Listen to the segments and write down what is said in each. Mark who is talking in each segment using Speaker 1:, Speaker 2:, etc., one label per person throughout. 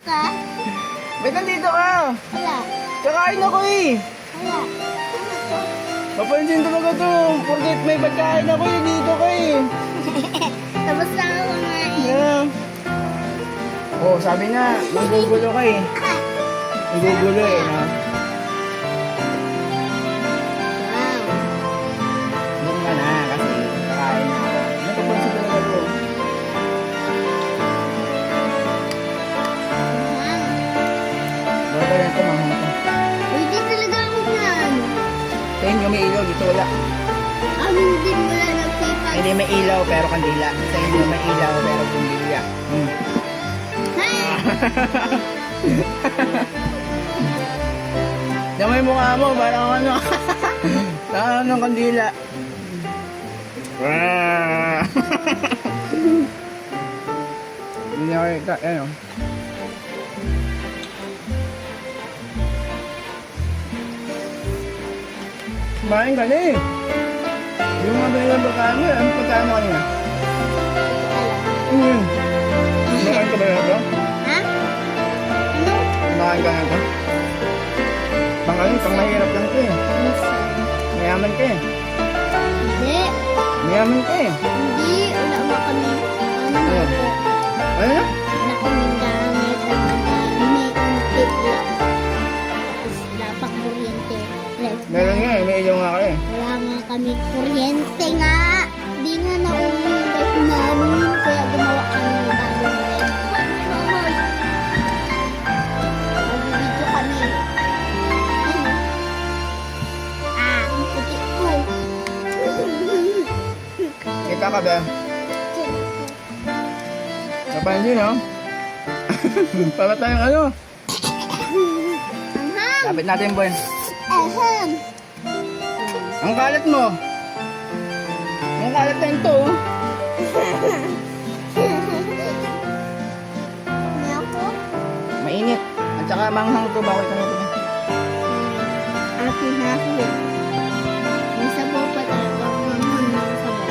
Speaker 1: Ka?
Speaker 2: Ba't nandito ka?
Speaker 1: Wala.
Speaker 2: Kakain ako eh.
Speaker 1: Wala.
Speaker 2: Papansin talaga to. Forget may pagkain ako eh. Dito ka eh.
Speaker 1: Tapos na ako kumain.
Speaker 2: Yeah. Oh, sabi na, magugulo ka eh. Magugulo eh, no?
Speaker 1: Wow.
Speaker 2: Doon ka na kasi kakain na ako. Napapansin talaga to. Baka yan ito, mahal ko.
Speaker 1: Hindi talaga ako yan.
Speaker 2: Sa inyo may ilaw, dito wala.
Speaker 1: Amin din wala nagpipag.
Speaker 2: Hindi may ilaw pero kandila. Sa inyo may ilaw pero kandila. Dama yung mukha mo, parang ano. Parang ng kandila. Hindi ako ika, ano. Kumain ka na eh. Yung mga binigyan pagkain mo, ano pagkain mo kanina? Kumakain ka ba na ito?
Speaker 1: Ha? Ano?
Speaker 2: Kumakain ka na ito? Pang mahirap lang ito eh.
Speaker 1: Minsan.
Speaker 2: Mayaman ka eh.
Speaker 1: Hindi.
Speaker 2: Mayaman ka eh.
Speaker 1: Hindi. Wala mo kami. Ano
Speaker 2: Ano?
Speaker 1: po?
Speaker 2: Ano na?
Speaker 1: Wala kaming gamit na madami. Unti lang. Tapos wala pang kuryente.
Speaker 2: Meron nga eh, may ilaw nga ka eh.
Speaker 1: Wala nga kami kuryente nga. Hindi nga nauwi yung life namin. Kaya gumawa kami ng bagong life. Magbibidyo kami. Ano? Ang puti ko.
Speaker 2: Kita ka ba? Napansin no? Para tayong ano?
Speaker 1: Anghang!
Speaker 2: Lapit natin boy.
Speaker 1: Ahem!
Speaker 2: Ang kalat mo. Ang kalat na ito.
Speaker 1: May ako?
Speaker 2: Mainit. At saka manghang to. Bakit ka nito?
Speaker 1: Akin na ako eh. May sabaw pa talaga. Manghang na sabaw.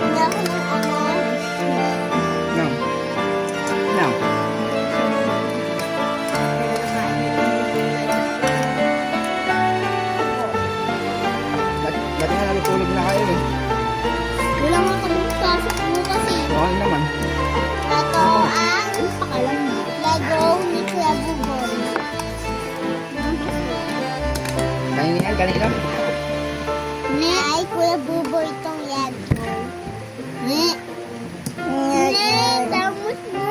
Speaker 1: Hindi ako ng ano.
Speaker 2: No. No. Dati nga natutulog na kayo eh.
Speaker 1: Wala nga kami pasok mo kasi.
Speaker 2: Oo naman.
Speaker 1: Ito ang pakalam mo. Lego ni Kuya Buboy.
Speaker 2: Kanina yan, kanina.
Speaker 1: Ne, ay Kuya Buboy itong Lego. Ne. Ne, damot mo.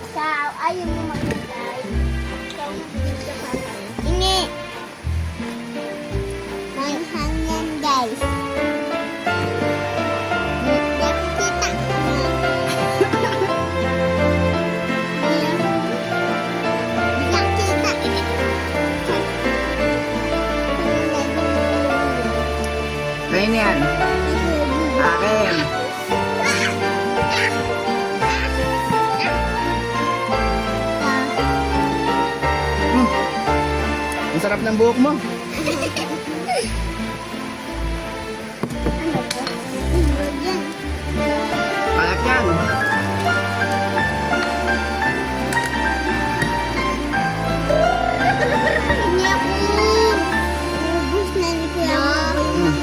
Speaker 1: Ikaw, ayaw mo maglagay. Ikaw maglagay ka pa. Ini. Manghang yan, guys. Nakikita.
Speaker 2: Kanina yan. Akin. Ang sarap ng buhok mo. Kalat yan.
Speaker 1: Hindi ako. Ubus na ni Kuya Buboy.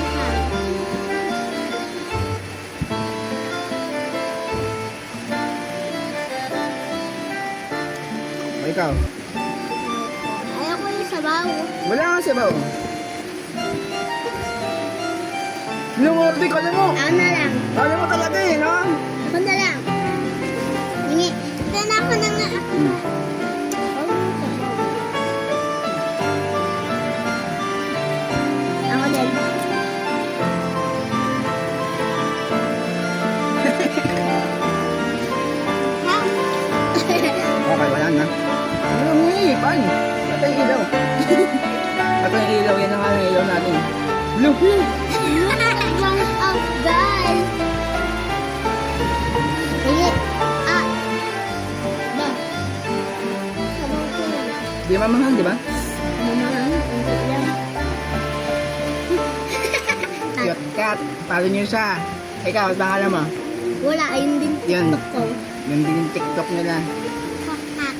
Speaker 2: O ikaw.
Speaker 1: Ayaw ko yung sabaw.
Speaker 2: Wala nga siya ba? Lumordi ka na mo.
Speaker 1: Ako na lang.
Speaker 2: Alam mo talaga eh, no?
Speaker 1: Ako na lang. Hindi. Sana ako na nga. Ako na. Ako din. Ha?
Speaker 2: Okay, wala na. Ano mo eh, pan? Patay yung ilaw. Patay yung ilaw, yan ang nga yung ilaw natin. Look!
Speaker 1: Long of guys. Hindi. Ah. Ba. Sabaw ko lang.
Speaker 2: Di mamahal, di ba?
Speaker 1: Mamahal. Unti lang.
Speaker 2: Cute cat. Follow nyo siya. Ikaw, pangalan mo?
Speaker 1: Wala, ayun din
Speaker 2: Yan.
Speaker 1: TikTok ko.
Speaker 2: Yan din yung TikTok nila.